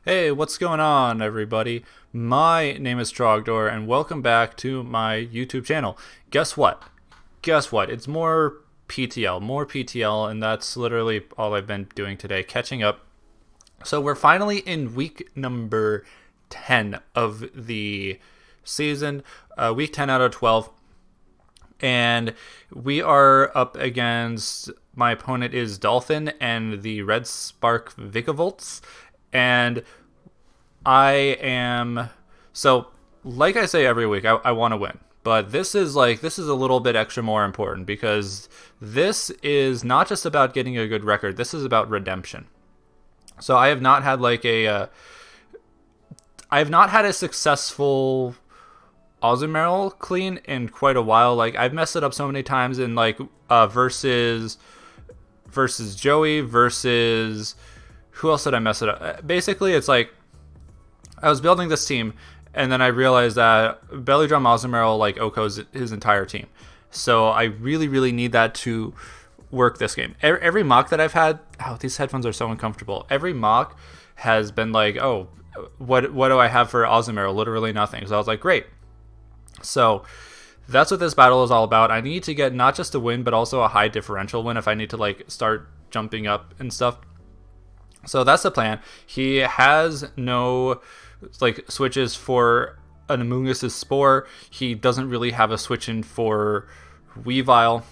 Hey, what's going on, everybody? My name is Trogdor, and welcome back to my YouTube channel. Guess what? Guess what? It's more PTL, and that's literally all I've been doing today, catching up. So we're finally in week number 10 of the season, week 10 out of 12. And we are up against, my opponent is Dolphin and the Red Spark Vikavolts. And I am, so like I say every week, I want to win. But this is a little bit extra more important because this is not just about getting a good record. This is about redemption. So I have not had I have not had a successful Ozumerill clean in quite a while. Like, I've messed it up so many times in versus Joey, versus who else did I mess it up? Basically, it's like I was building this team, and then I realized that Belly Drum Ozumerill OHKOs his entire team. So I really need that to work this game. Every mock that I've had, these headphones are so uncomfortable. Every mock has been like, oh, what do I have for Ozumerill? Literally nothing. So I was like, great. So that's what this battle is all about. I need to get not just a win, but also a high differential win if I need to start jumping up and stuff. So that's the plan. He has no switches for an Among Us' Spore. He doesn't really have a switch in for Weavile.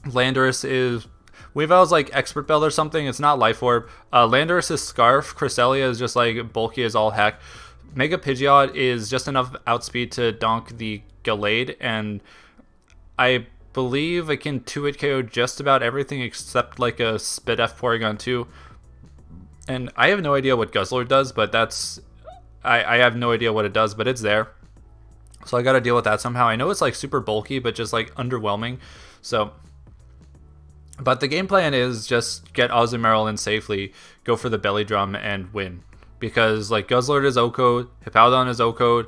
Weavile's like Expert Belt or something. It's not Life Orb. Landorus' Scarf. Cresselia is just bulky as all heck. Mega Pidgeot is just enough outspeed to donk the Gallade, and I believe it can 2-hit KO just about everything except a Spit F Porygon 2. And I have no idea what Guzzlord does, but I have no idea what it does, but it's there. So I gotta deal with that somehow. I know it's super bulky, but just underwhelming. So, but the game plan is just get Ozumerill in safely, go for the Belly Drum, and win. Because Guzzlord is OHKO'd, Hippowdon is OHKO'd,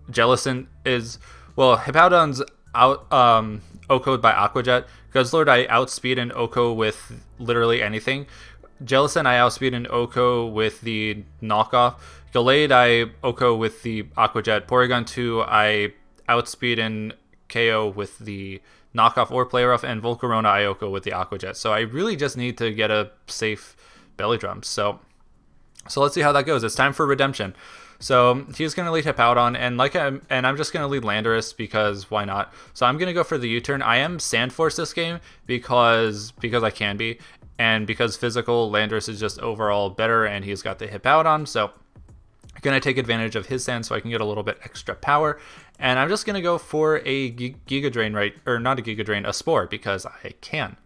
Jellicent is, well, Hippowdon's out OHKO'd by Aqua Jet. Guzzlord I outspeed and OHKO with literally anything. Jellicent I outspeed and OHKO with the knockoff. Gallade I OHKO with the Aqua Jet. Porygon 2 I outspeed and KO with the knockoff or play rough, and Volcarona I OHKO with the Aqua Jet. So I really just need to get a safe Belly Drum. So let's see how that goes. It's time for redemption. So he's going to lead Hippowdon, and I'm just going to lead Landorus because why not? So I'm going to go for the U-turn. I am Sand Force this game because I can be, and because physical Landorus is just overall better, and he's got the Hippowdon. So I'm going to take advantage of his sand so I can get a little bit extra power. And I'm just going to go for a Giga Drain, not a Giga Drain, a Spore, because I can.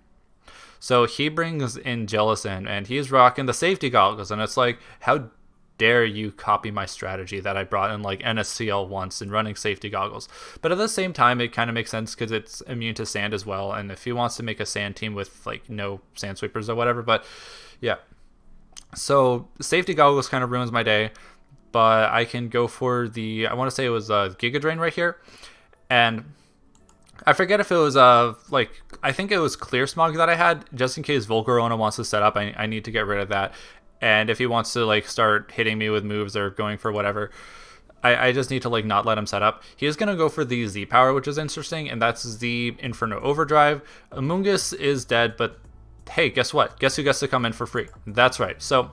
So he brings in Jellicent, and he's rocking the safety goggles, and it's like, how dare you copy my strategy that I brought in NSCL once and running safety goggles. But at the same time, it kind of makes sense because it's immune to sand as well, and if he wants to make a sand team with no sand sweepers or whatever, but yeah. So safety goggles kind of ruins my day, but I can go for the, I want to say it was Giga Drain right here, and I forget if it was I think it was Clear Smog that I had, just in case Volcarona wants to set up. I need to get rid of that. And if he wants to start hitting me with moves or going for whatever, I just need to not let him set up. He is going to go for the Z power, which is interesting, and that's the Inferno Overdrive. Among Us is dead, but hey, guess what? Guess who gets to come in for free? That's right. So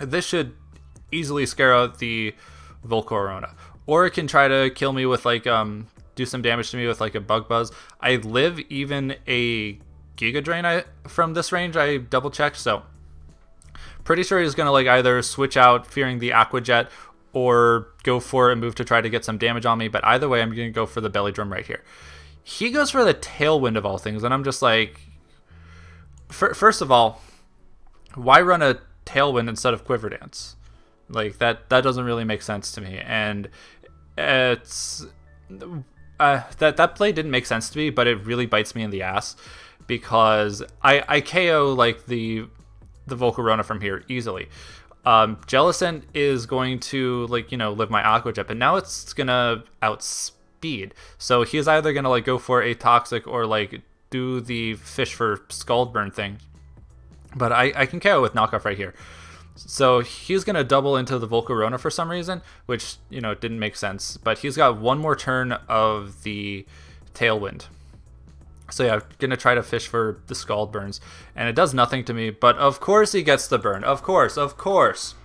this should easily scare out the Volcarona. Or it can try to kill me with do some damage to me with a Bug Buzz. I live even a Giga Drain from this range, I double checked, so pretty sure he's gonna either switch out fearing the Aqua Jet or go for a move to try to get some damage on me, but either way I'm gonna go for the Belly Drum right here. He goes for the Tailwind of all things, and I'm just first of all, why run a Tailwind instead of Quiver Dance? That doesn't really make sense to me, and it's that play didn't make sense to me, but it really bites me in the ass because I KO the Volcarona from here easily. Jellicent is going to live my Aqua Jet, but now it's gonna outspeed. So he's either gonna go for a Toxic or do the Fish for Scald Burn thing. But I can KO with knockoff right here. So he's going to double into the Volcarona for some reason, which, you know, didn't make sense. But he's got one more turn of the Tailwind. So yeah, I'm going to try to fish for the Scald Burns. And it does nothing to me, but of course he gets the burn. Of course, of course.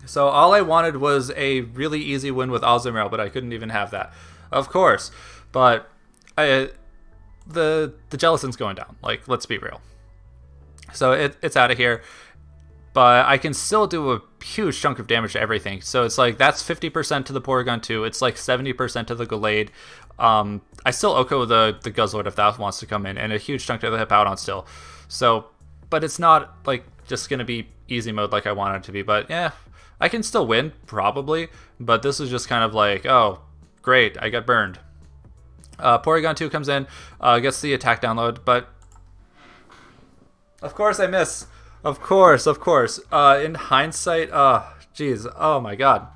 So all I wanted was a really easy win with Azumarill, but I couldn't even have that. Of course. But the Jellicin's going down. Like, let's be real. So it's out of here, but I can still do a huge chunk of damage to everything. So it's like, that's 50% to the Porygon 2. It's like 70% to the Gallade. I still Oko the Guzzlord if that wants to come in, and a huge chunk to the Hippowdon still. So, but it's not like just going to be easy mode like I want it to be. But yeah, I can still win, probably. But this is just kind of like, oh, great, I got burned. Porygon 2 comes in, gets the attack download, but of course I miss. Of course, of course. In hindsight, geez, oh my god.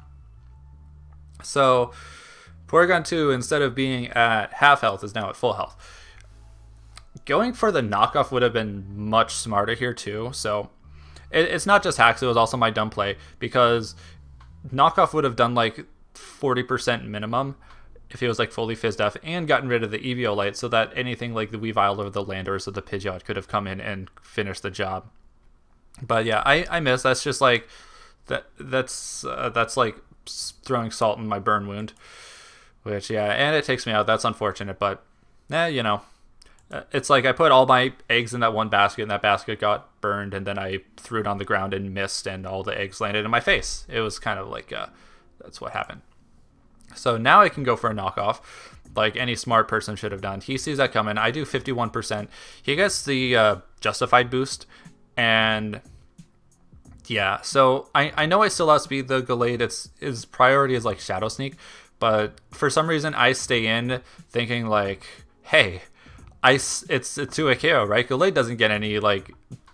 So, Porygon 2, instead of being at half health, is now at full health. Going for the knockoff would have been much smarter here too. So, it's not just hacks, it was also my dumb play, because knockoff would have done like 40% minimum if he was like fully Fizdef and gotten rid of the Eviolite, so that anything like the Weavile or the Landorus or the Pidgeot could have come in and finished the job. But yeah, I miss. That's just like that's like throwing salt in my burn wound, which yeah, and it takes me out. That's unfortunate, but you know, it's like I put all my eggs in that one basket, and that basket got burned, and then I threw it on the ground and missed, and all the eggs landed in my face. It was kind of like that's what happened. So now I can go for a knockoff, like any smart person should have done. He sees that coming. I do 51%. He gets the justified boost, and yeah. So I know I still outspeed the Gallade. His priority is like Shadow Sneak, but for some reason I stay in thinking like, hey, it's to a KO, right? Gallade doesn't get any like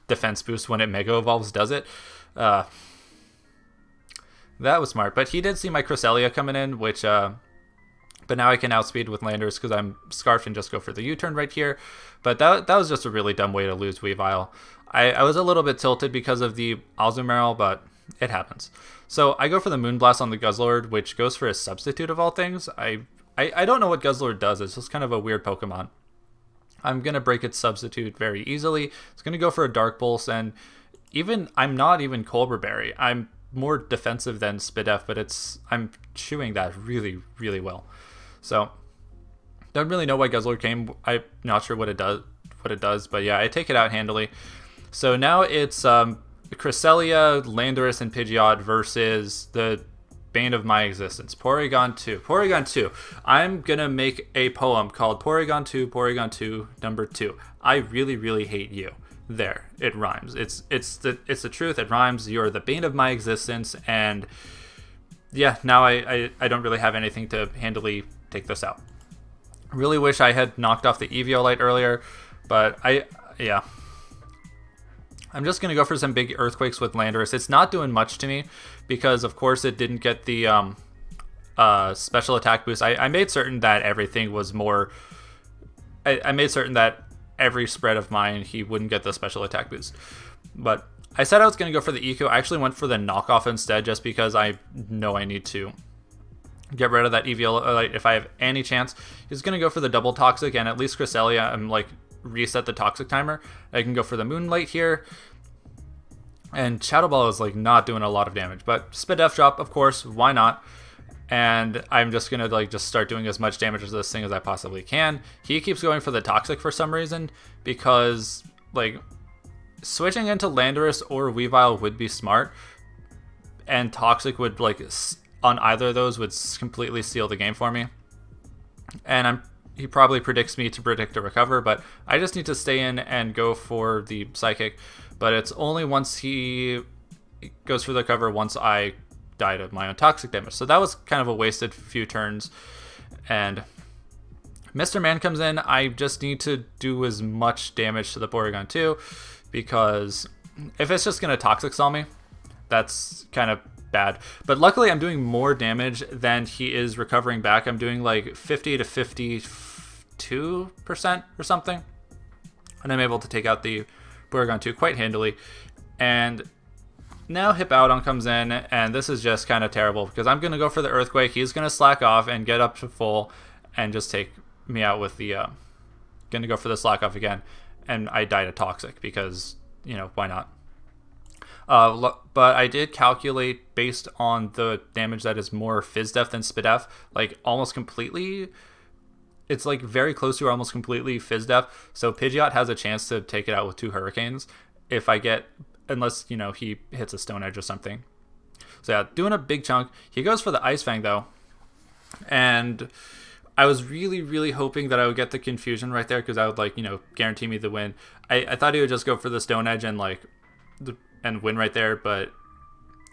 defense boost when it Mega Evolves, does it? That was smart, but he did see my Cresselia coming in, which, but now I can outspeed with Landorus because I'm Scarfed and just go for the U-turn right here. But that was just a really dumb way to lose Weavile. I was a little bit tilted because of the Azumarill, but it happens. So I go for the Moonblast on the Guzzlord, which goes for a substitute of all things. I don't know what Guzzlord does. It's just kind of a weird Pokemon. I'm going to break its substitute very easily. It's going to go for a Dark Pulse, and I'm not even Colbur Berry. I'm more defensive than Spidef, but I'm chewing that really, really well. So don't really know why Guzzlord came. I'm not sure what it does, but yeah, I take it out handily. So now it's Cresselia, Landorus, and Pidgeot versus the bane of my existence, Porygon 2. Porygon 2. I'm gonna make a poem called Porygon 2, number 2. I really, really hate you. There, it rhymes. It's the truth. It rhymes. You're the bane of my existence, and yeah, now I don't really have anything to handily take this out. I really wish I had knocked off the Eviolite earlier, but yeah. I'm just gonna go for some big earthquakes with Landorus. It's not doing much to me because, of course, it didn't get the special attack boost. I made certain that everything was more. I made certain that every spread of mine, he wouldn't get the special attack boost. But I said I was going to go for the Eco. I actually went for the knockoff instead just because I know I need to get rid of that Eviolite if I have any chance. He's going to go for the double toxic, and at least Cresselia, I'm like reset the toxic timer. I can go for the Moonlight here. And Shadow Ball is like not doing a lot of damage, but Spidef drop, of course, why not? And I'm just gonna like just start doing as much damage to this thing as I possibly can. He keeps going for the toxic for some reason because like switching into Landorus or Weavile would be smart, and toxic would like on either of those would completely seal the game for me. And he probably predicts me to predict a recover, but I just need to stay in and go for the Psychic. But it's only once he goes for the cover once I died of my own toxic damage. So that was kind of a wasted few turns. And Mr. Man comes in. I just need to do as much damage to the Porygon 2 because if it's just going to toxic stall me, that's kind of bad. But luckily I'm doing more damage than he is recovering back. I'm doing like 50 to 52% or something. And I'm able to take out the Porygon 2 quite handily. And now Hippowdon comes in, and this is just kind of terrible because I'm going to go for the Earthquake. He's going to slack off and get up to full and just take me out with the... going to go for the slack off again. And I die to Toxic because, you know, why not? But I did calculate based on the damage that is more Fizz Def than Spidef, like almost completely. It's like very close to almost completely Fizz Def. So Pidgeot has a chance to take it out with 2 Hurricanes if I get, unless, you know, he hits a Stone Edge or something. So yeah, doing a big chunk. He goes for the Ice Fang though. And I was really, really hoping that I would get the Confusion right there because I would, like, you know, guarantee me the win. I thought he would just go for the Stone Edge and, like, and win right there, but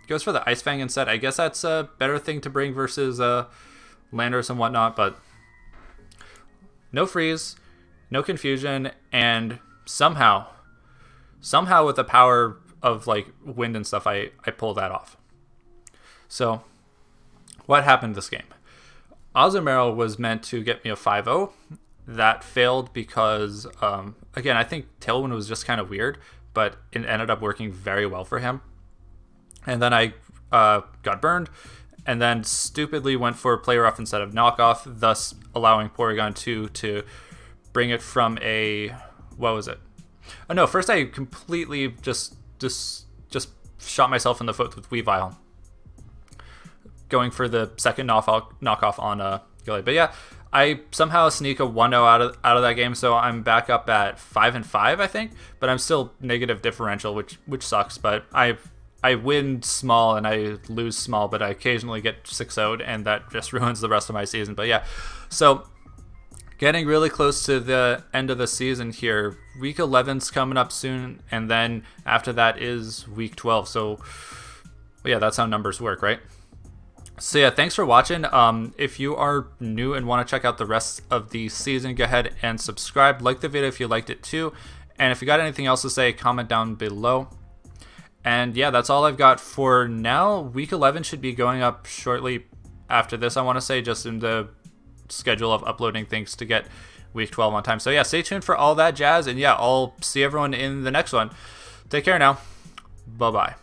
he goes for the Ice Fang instead. I guess that's a better thing to bring versus Landorus and whatnot, but no freeze, no confusion, and somehow with the power of, like, wind and stuff, I pull that off. So what happened this game? Azumarill was meant to get me a 5-0. That failed because, again, I think Tailwind was just kind of weird, but it ended up working very well for him. And then I got burned, and then stupidly went for Play Rough instead of Knockoff, thus allowing Porygon 2 to bring it from a... what was it? Oh no, first I completely just shot myself in the foot with Weavile, going for the second knockoff on Gilly. But yeah, I somehow sneak a 1-0 out of that game, so I'm back up at 5-5, I think. But I'm still negative differential, which sucks. But I win small and I lose small, but I occasionally get 6-0'd, and that just ruins the rest of my season. But yeah, so getting really close to the end of the season here. Week 11's coming up soon, and then after that is week 12. So yeah, that's how numbers work, right? So yeah, thanks for watching. If you are new and want to check out the rest of the season, go ahead and subscribe. Like the video if you liked it too. And if you got anything else to say, comment down below. And yeah, that's all I've got for now. Week 11 should be going up shortly after this, I want to say, just in the schedule of uploading things to get week 12 on time. So yeah, stay tuned for all that jazz. And yeah, I'll see everyone in the next one. Take care now. Bye-bye.